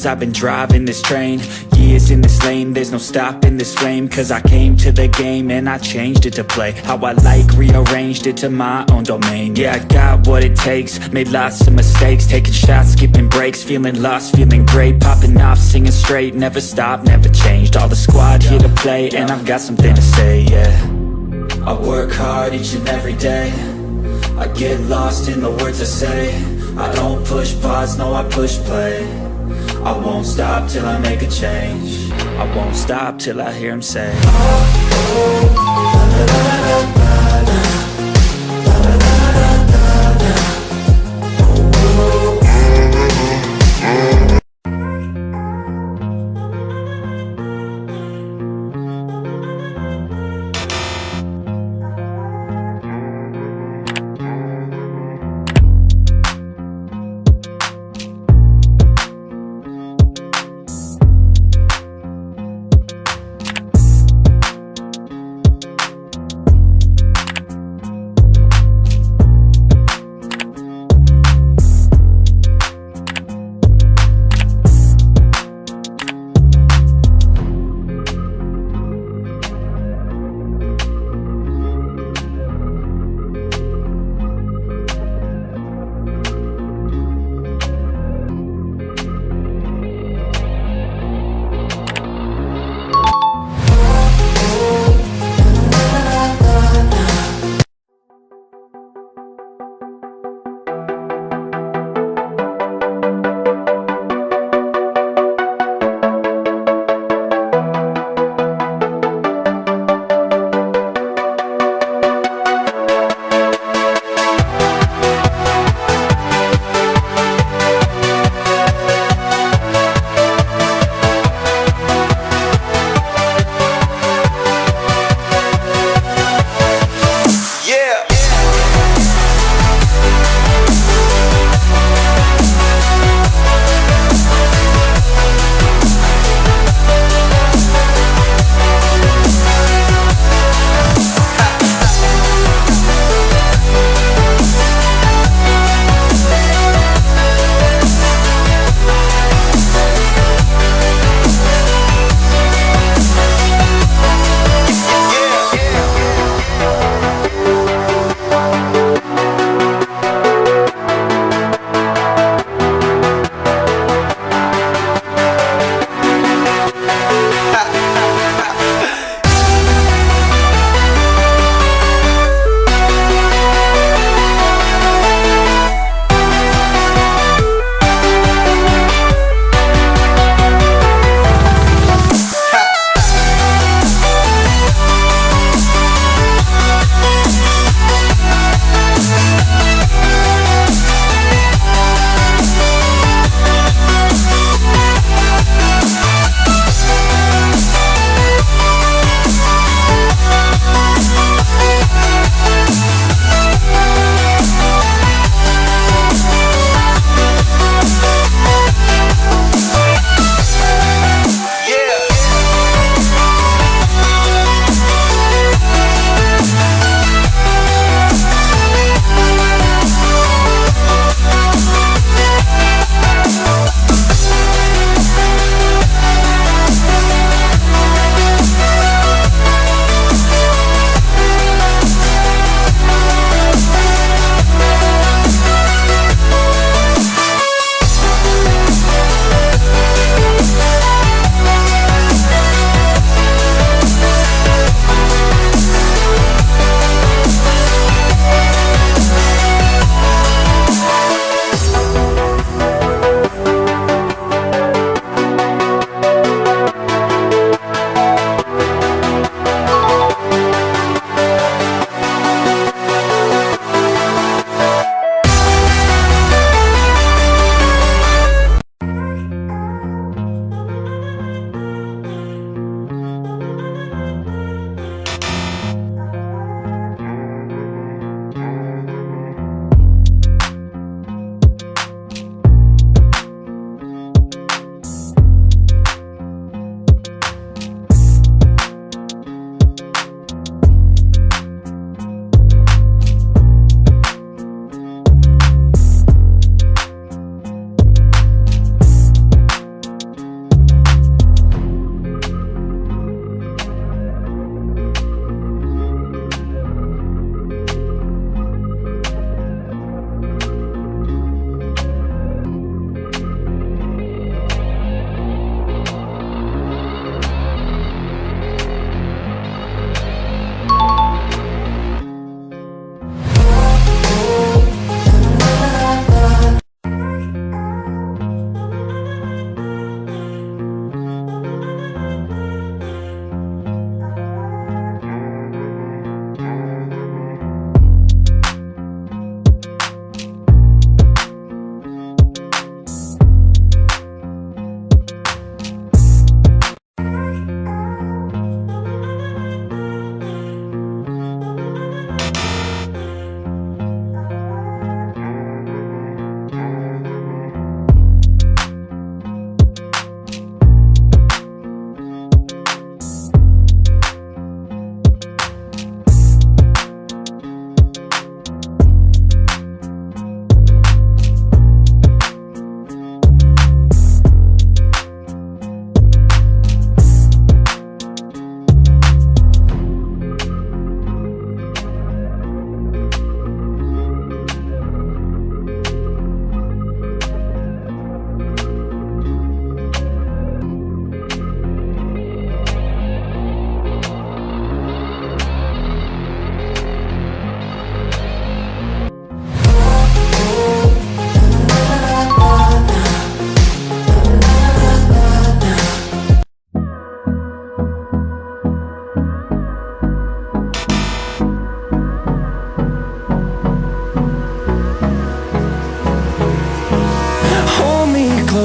years I've been driving this train, years in this lane, there's no stopping this flame. Cause I came to the game and I changed it to play how I like, rearranged it to my own domain. Yeah, I got what it takes, made lots of mistakes, taking shots, skipping breaks, feeling lost, feeling great, popping off, singing straight, never stopped, never changed. All the squad here to play and I've got something to say, yeah. I work hard each and every day, I get lost in the words I say. I don't push pause, no I push play. I won't stop till I make a change. I won't stop till I hear him say,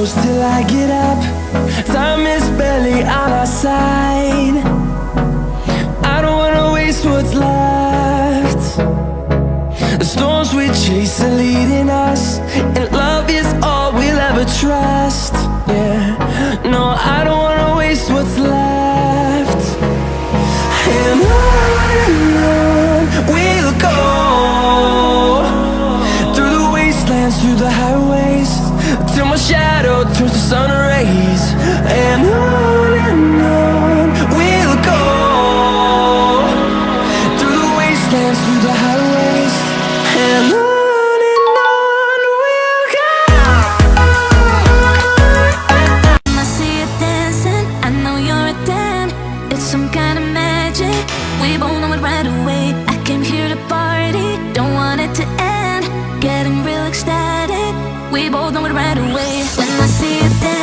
shadows till I get up. Time is barely on our side. I don't wanna waste what's left. The storms we chase are leading us, and love is all we'll ever trust. Yeah, no, I don't wanna waste what's left. And on we'll go, through the wastelands, through the highways, till my shadow turns to sun rays. And on we'll go, through the wastelands, through the highways, and on we'll go. I see you dancing, I know you're a Dan. It's some kind of magic, we both know it right away. I came here to party, don't want it to end. Getting real ecstatic, we both know it right away. When I see you dancing,